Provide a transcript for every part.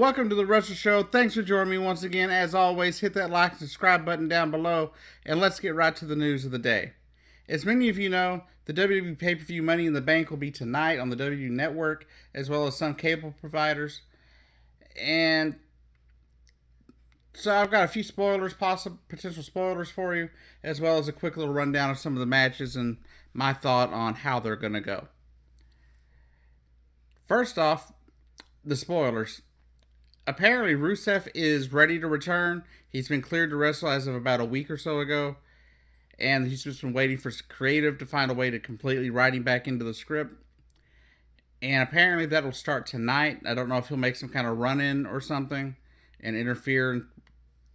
welcome to the Wrestle Show. Thanks for joining me once again. As always, hit that like and subscribe button down below, and let's get right to the news of the day. As many of you know, the WWE pay-per-view Money in the Bank will be tonight on the WWE Network, as well as some cable providers. And so I've got a few spoilers, potential spoilers for you, as well as a quick little rundown of some of the matches and my thought on how they're going to go. First off, the spoilers. Apparently, Rusev is ready to return. He's been cleared to wrestle as of about a week or so ago. And he's just been waiting for creative to find a way to completely write him back into the script. And apparently that'll start tonight. I don't know if he'll make some kind of run-in or something and interfere in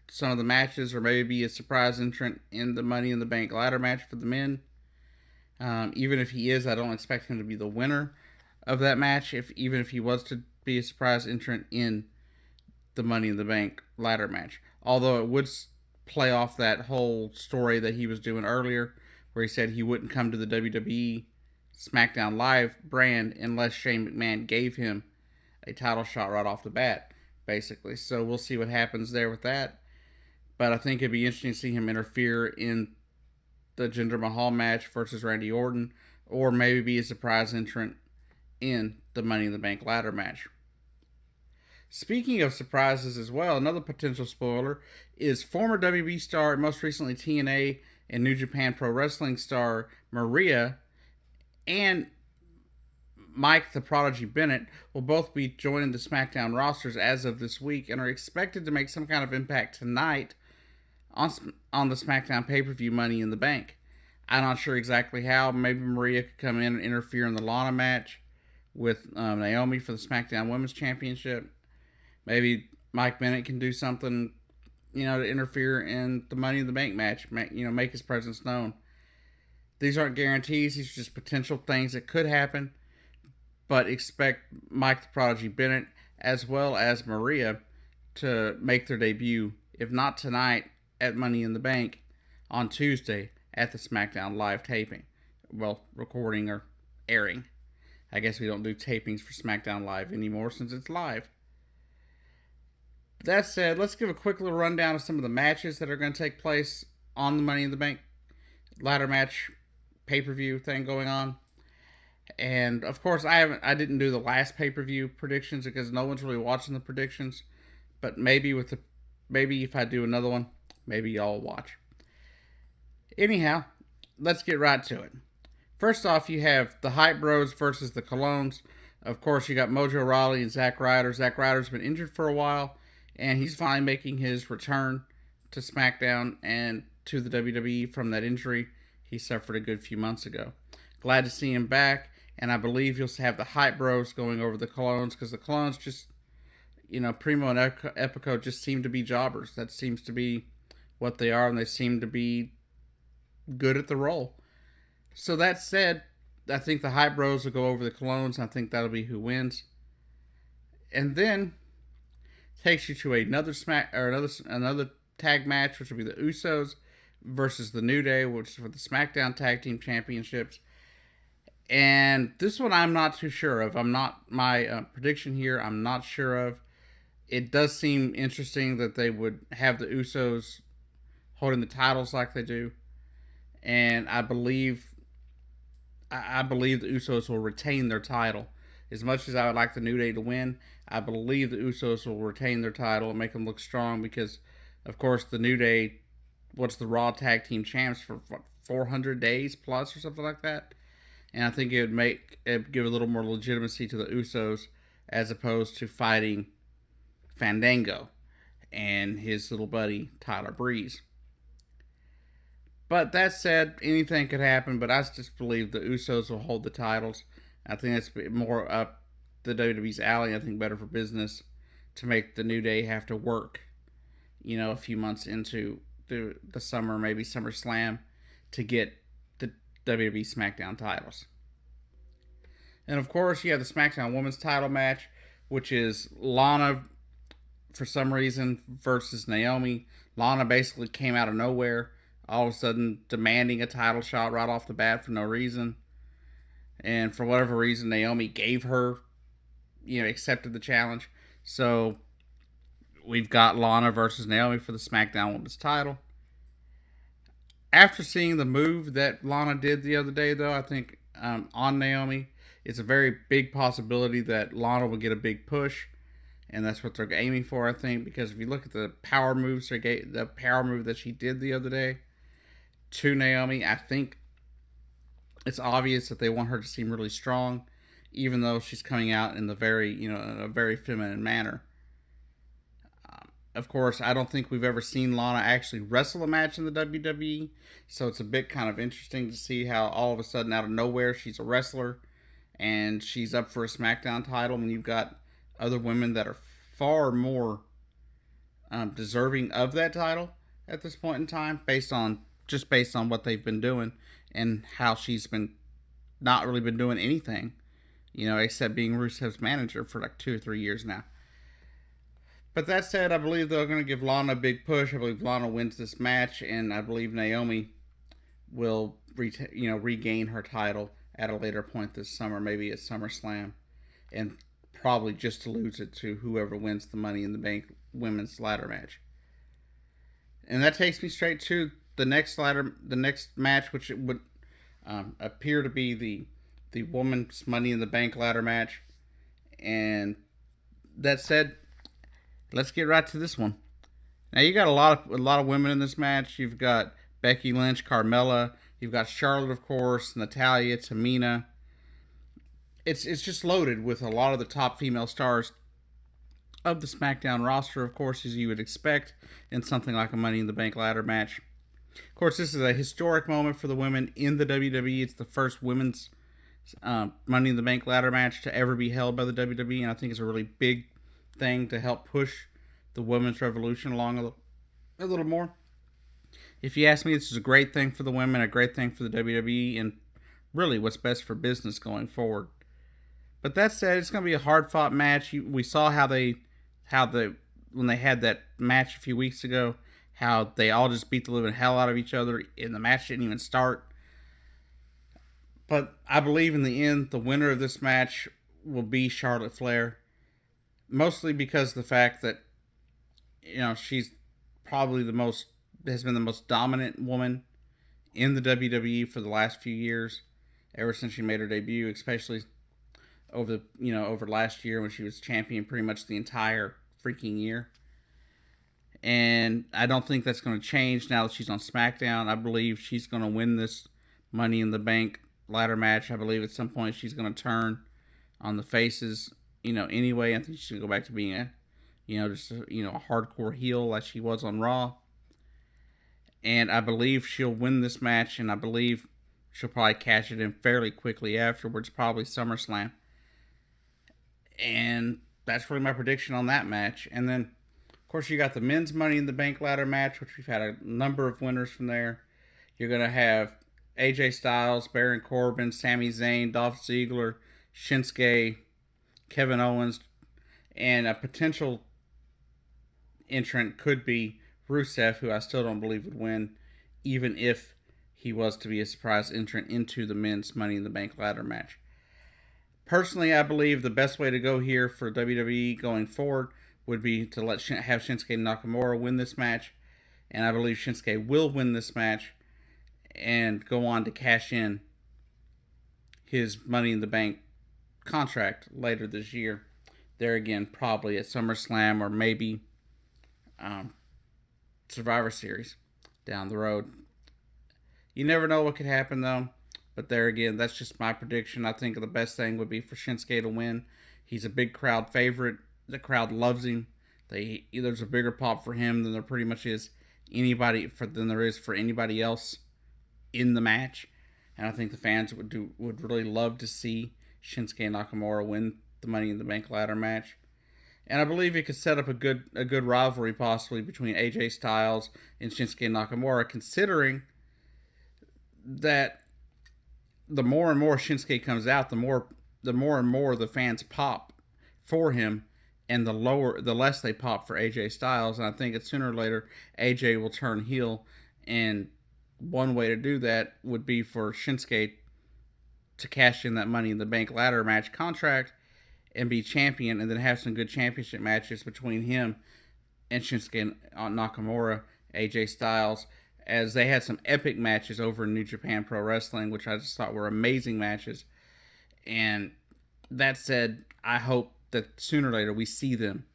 some of the matches, or maybe be a surprise entrant in the Money in the Bank ladder match for the men. Even if he is, I don't expect him to be the winner of that match, even if he was to be a surprise entrant in the Money in the Bank ladder match. Although it would play off that whole story that he was doing earlier, where he said he wouldn't come to the WWE SmackDown Live brand unless Shane McMahon gave him a title shot right off the bat, basically. So we'll see what happens there with that. But I think it'd be interesting to see him interfere in the Jinder Mahal match versus Randy Orton, or maybe be a surprise entrant in the Money in the Bank ladder match. Speaking of surprises as well, another potential spoiler is former WWE star, most recently TNA and New Japan Pro Wrestling star Maria and Mike the Prodigy Bennett will both be joining the SmackDown rosters as of this week and are expected to make some kind of impact tonight on the SmackDown pay-per-view Money in the Bank. I'm not sure exactly how. Maybe Maria could come in and interfere in the Lana match with Naomi for the SmackDown Women's Championship. Maybe Mike Bennett can do something, to interfere in the Money in the Bank match, make his presence known. These aren't guarantees. These are just potential things that could happen. But expect Mike the Prodigy Bennett, as well as Maria, to make their debut, if not tonight, at Money in the Bank, on Tuesday at the SmackDown Live taping. Well, recording or airing. I guess we don't do tapings for SmackDown Live anymore since it's live. That said, let's give a quick little rundown of some of the matches that are going to take place on the Money in the Bank ladder match pay-per-view thing going on. And of course, I didn't do the last pay-per-view predictions because no one's really watching the predictions. But maybe if I do another one, maybe y'all watch. Anyhow, let's get right to it. First off, you have the Hype Bros versus the Colognes. Of course, you got Mojo Rawley and Zack Ryder. Zack Ryder's been injured for a while, and he's finally making his return to SmackDown and to the WWE from that injury he suffered a good few months ago. Glad to see him back, and I believe you'll have the Hype Bros going over the Colognes, because the Colognes just, Primo and Epico just seem to be jobbers. That seems to be what they are, and they seem to be good at the role. So that said, I think the Hype Bros will go over the Colognes, and I think that'll be who wins. And then takes you to another another tag match, which will be the Usos versus the New Day, which is for the SmackDown Tag Team Championships. And this one I'm not too sure of. My prediction here, I'm not sure of. It does seem interesting that they would have the Usos holding the titles like they do. And I believe the Usos will retain their title. As much as I would like the New Day to win, I believe the Usos will retain their title and make them look strong because, of course, the New Day, what's the Raw Tag Team Champs for 400 days plus or something like that. And I think it would give a little more legitimacy to the Usos as opposed to fighting Fandango and his little buddy Tyler Breeze. But that said, anything could happen, but I just believe the Usos will hold the titles. I think that's more up the WWE's alley. I think better for business to make the New Day have to work, a few months into the summer, maybe SummerSlam, to get the WWE SmackDown titles. And of course, you have the SmackDown Women's title match, which is Lana, for some reason, versus Naomi. Lana basically came out of nowhere, all of a sudden demanding a title shot right off the bat for no reason. And for whatever reason, Naomi gave her, accepted the challenge. So we've got Lana versus Naomi for the SmackDown Women's title. After seeing the move that Lana did the other day, though, I think on Naomi, it's a very big possibility that Lana will get a big push, and that's what they're aiming for, I think, because if you look at the power moves, the power move that she did the other day to Naomi, I think it's obvious that they want her to seem really strong, even though she's coming out in the very, in a very feminine manner. Of course, I don't think we've ever seen Lana actually wrestle a match in the WWE, so it's a bit kind of interesting to see how all of a sudden, out of nowhere, she's a wrestler and she's up for a SmackDown title when you've got other women that are far more deserving of that title at this point in time, based on what they've been doing and how she's been not really been doing anything, except being Rusev's manager for like 2 or 3 years now. But that said, I believe they're going to give Lana a big push. I believe Lana wins this match, and I believe Naomi will regain her title at a later point this summer, maybe at SummerSlam, and probably just to lose it to whoever wins the Money in the Bank women's ladder match. And that takes me straight to the next match, which it would appear to be the women's Money in the Bank ladder match. And that said, let's get right to this one. Now you got a lot of women in this match. You've got Becky Lynch, Carmella. You've got Charlotte, of course, Natalya, Tamina. It's just loaded with a lot of the top female stars of the SmackDown roster, of course, as you would expect in something like a Money in the Bank ladder match. Of course, this is a historic moment for the women in the WWE. It's the first women's Money in the Bank ladder match to ever be held by the WWE, and I think it's a really big thing to help push the women's revolution along a little more. If you ask me, this is a great thing for the women, a great thing for the WWE, and really what's best for business going forward. But that said, it's going to be a hard-fought match. We saw when they had that match a few weeks ago, how they all just beat the living hell out of each other, and the match didn't even start. But I believe in the end, the winner of this match will be Charlotte Flair. Mostly because of the fact that, she's probably has been the most dominant woman in the WWE for the last few years, ever since she made her debut, especially over last year when she was champion pretty much the entire freaking year. And I don't think that's going to change now that she's on SmackDown. I believe she's going to win this Money in the Bank ladder match. I believe at some point she's going to turn on the faces. Anyway, I think she's going to go back to being a hardcore heel like she was on Raw. And I believe she'll win this match, and I believe she'll probably cash it in fairly quickly afterwards, probably SummerSlam. And that's really my prediction on that match. And then, of course, you got the men's Money in the Bank ladder match, which we've had a number of winners from there. You're going to have AJ Styles, Baron Corbin, Sami Zayn, Dolph Ziggler, Shinsuke, Kevin Owens, and a potential entrant could be Rusev, who I still don't believe would win, even if he was to be a surprise entrant into the men's Money in the Bank ladder match. Personally, I believe the best way to go here for WWE going forward would be to have Shinsuke Nakamura win this match, and I believe Shinsuke will win this match and go on to cash in his Money in the Bank contract later this year. There again, probably at SummerSlam or maybe Survivor Series down the road. You never know what could happen though. But there again, that's just my prediction. I think the best thing would be for Shinsuke to win. He's a big crowd favorite. The crowd loves him. There's a bigger pop for him than there pretty much is than there is for anybody else in the match. And I think the fans would really love to see Shinsuke Nakamura win the Money in the Bank ladder match. And I believe it could set up a good rivalry possibly between AJ Styles and Shinsuke Nakamura, considering that the more and more Shinsuke comes out, the more and more the fans pop for him, and the less they pop for AJ Styles. And I think that sooner or later AJ will turn heel, and one way to do that would be for Shinsuke to cash in that Money in the Bank ladder match contract and be champion, and then have some good championship matches between him and Shinsuke Nakamura, AJ Styles, as they had some epic matches over in New Japan Pro Wrestling, which I just thought were amazing matches. And that said, I hope that sooner or later we see them,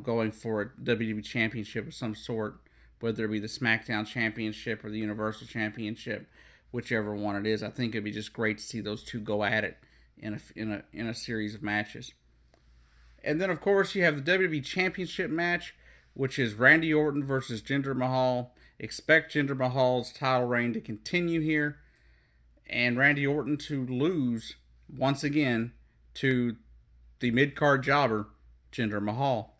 going for a WWE Championship of some sort, whether it be the SmackDown Championship or the Universal Championship, whichever one it is. I think it'd be just great to see those two go at it in a series of matches. And then, of course, you have the WWE Championship match, which is Randy Orton versus Jinder Mahal. Expect Jinder Mahal's title reign to continue here, and Randy Orton to lose once again to the mid-card jobber, Jinder Mahal.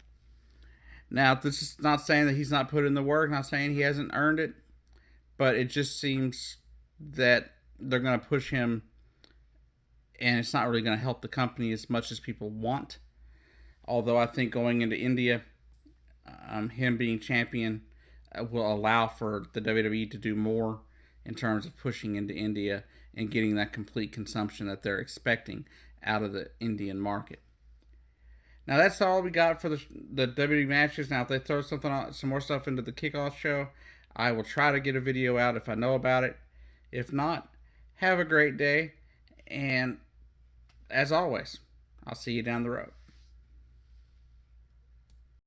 Now, this is not saying that he's not put in the work, not saying he hasn't earned it, but it just seems that they're going to push him, and it's not really going to help the company as much as people want. Although I think going into India, him being champion will allow for the WWE to do more in terms of pushing into India and getting that complete consumption that they're expecting out of the Indian market. Now that's all we got for the WWE matches. Now if they throw some more stuff into the kickoff show, I will try to get a video out if I know about it. If not, have a great day, and as always, I'll see you down the road.